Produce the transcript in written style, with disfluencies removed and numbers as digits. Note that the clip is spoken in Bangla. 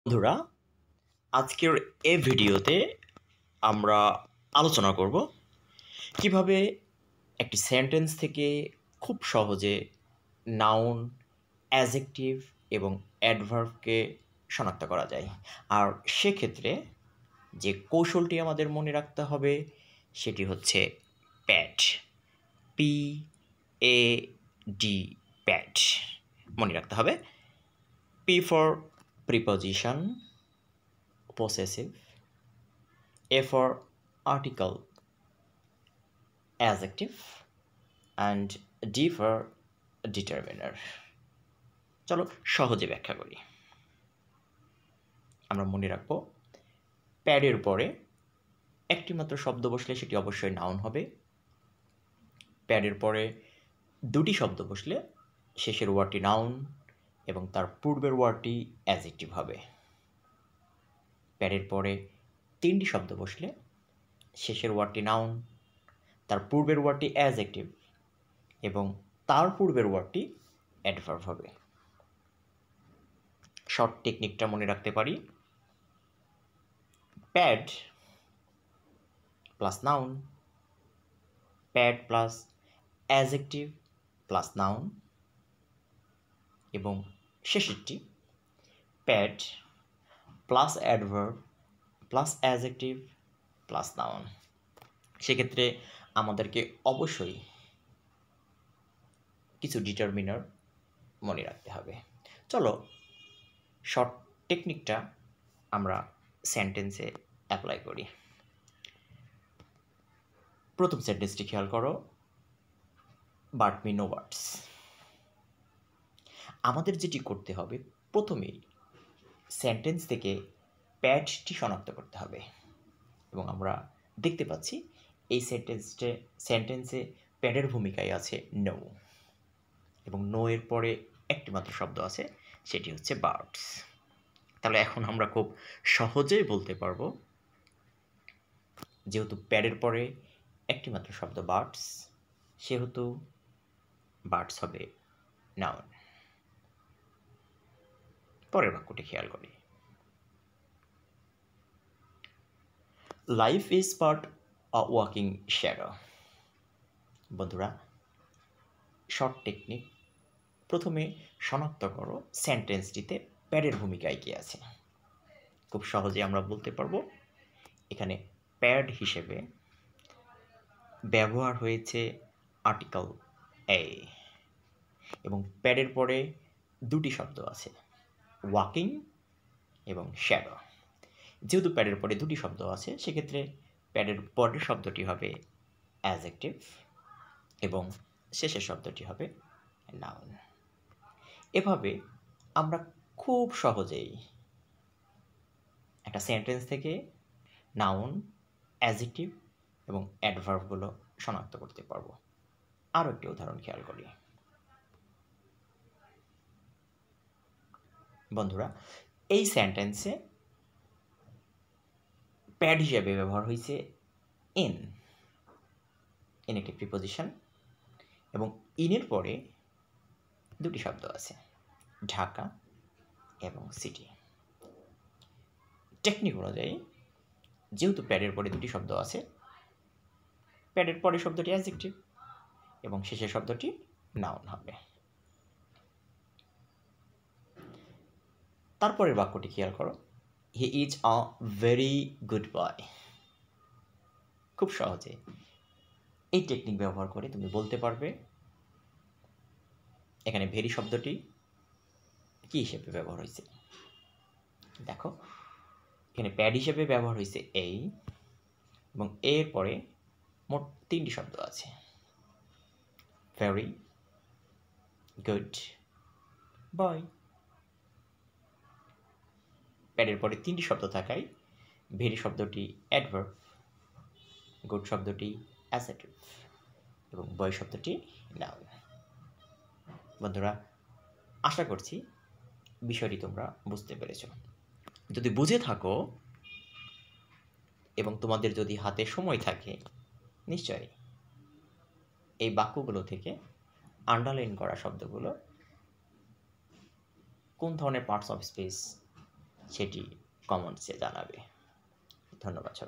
বন্ধুরা, আজকের এই ভিডিওতে আমরা আলোচনা করব কিভাবে একটি সেন্টেন্স থেকে খুব সহজে নাউন, অ্যাজেক্টিভ এবং অ্যাডভার্বকে শনাক্ত করা যায়। আর সেক্ষেত্রে যে কৌশলটি আমাদের মনে রাখতে হবে সেটি হচ্ছে pad. P A D, pad মনে রাখতে হবে। P for preposition, possessive, A for article, adjective, and D for determiner. চলো সহজে ব্যাখ্যা করি। আমরা মনে রাখবো প্যাডের পরে একটি মাত্র শব্দ বসলে সেটি অবশ্যই নাউন হবে। প্যাডের পরে দুটি শব্দ বসলে শেষের ওয়ার্ডটি নাউন এবং তার পূর্বের ওয়ার্ডটি অ্যাডজেক্টিভ হবে। প্যাডের পরে তিনটি শব্দ বসলে শেষের ওয়ার্ডটি নাউন, তার পূর্বের ওয়ার্ডটি অ্যাডজেক্টিভ এবং তার পূর্বের ওয়ার্ডটি অ্যাডভার্ব হবে। শর্ট টেকনিকটা মনে রাখতে পারি। Pad plus noun, pad plus adjective plus noun এবং শেষেরটি pad plus adverb plus adjective plus noun. সেক্ষেত্রে আমাদেরকে অবশ্যই কিছু ডিটারমিনার মনে রাখতে হবে। চলো শর্ট টেকনিকটা আমরা সেন্টেন্সে অ্যাপ্লাই করি। প্রথম সেন্টেন্সটি খেয়াল করো, বাট মি নো ওয়ার্ডস। আমাদের যেটি করতে হবে, প্রথমেই সেন্টেন্স থেকে প্যাডটি শনাক্ত করতে হবে এবং আমরা দেখতে পাচ্ছি এই সেন্টেন্সে প্যাডের ভূমিকায় আছে নো এবং নো এর পরে একটি মাত্র শব্দ আছে, সেটি হচ্ছে বার্ডস। তাহলে এখন আমরা খুব সহজেই বলতে পারবো, যেহেতু প্যাডের পরে একটি মাত্র শব্দ বার্ডস, সেহেতু বার্ডস হবে নাউন। পরের বাক্যটি খেয়াল করি, life is but a walking shadow. বন্ধুরা, শর্ট টেকনিক, প্রথমে শনাক্ত করো সেন্টেন্সটিতে প্যাডের ভূমিকায় কে আছে। খুব সহজে আমরা বলতে পারবো এখানে প্যাড হিসেবে ব্যবহার হয়েছে আর্টিকেল এ এবং প্যাডের পরে দুটি শব্দ আছে, ওয়াকিং এবং শ্যাডো। যেহেতু প্যাডের পরে দুটি শব্দ আছে, সেক্ষেত্রে প্যাডের পরের শব্দটি হবে অ্যাডজেক্টিভ এবং শেষের শব্দটি হবে নাউন। এভাবে আমরা খুব সহজেই একটা সেন্টেন্স থেকে নাউন, অ্যাডজেক্টিভ এবং অ্যাডভার্বগুলো শনাক্ত করতে পারবো। আরও একটি উদাহরণ খেয়াল করি। বন্ধুরা, এই সেন্টেন্সে প্যাড হিসেবে ব্যবহার হয়েছে ইন। ইন একটি প্রিপোজিশন এবং ইনের পরে দুটি শব্দ আছে, ঢাকা এবং সিটি। টেকনিক অনুযায়ী যেহেতু প্যাডের পরে দুটি শব্দ আছে, প্যাডের পরে শব্দটি অ্যাডজেক্টিভ এবং শেষের শব্দটি নাউন হবে। তারপরের বাক্যটি খেয়াল করো, he is a very good boy. খুব সহজে এই টেকনিক ব্যবহার করে তুমি বলতে পারবে এখানে ভেরি শব্দটি কি হিসেবে ব্যবহার হয়েছে। দেখো, এখানে প্যাড হিসেবে ব্যবহার হয়েছে এই এবং এর পরে মোট তিনটি শব্দ আছে, ভেরি গুড বয়। প্যাডের পরে তিনটি শব্দ থাকায় ভেরি শব্দটি অ্যাডভার্ব, গুড শব্দটি অ্যাডজেক্টিভ এবং বয় শব্দটি নাউন। বন্ধুরা, আশা করছি বিষয়টি তোমরা বুঝতে পেরেছ। যদি বুঝে থাকো এবং তোমাদের যদি হাতে সময় থাকে, নিশ্চয়ই এই বাক্যগুলো থেকে আন্ডারলাইন করা শব্দগুলো কোন ধরনের পার্টস অফ স্পিচ সেটি কমেন্টসে জানাবে। ধন্যবাদ সবাই।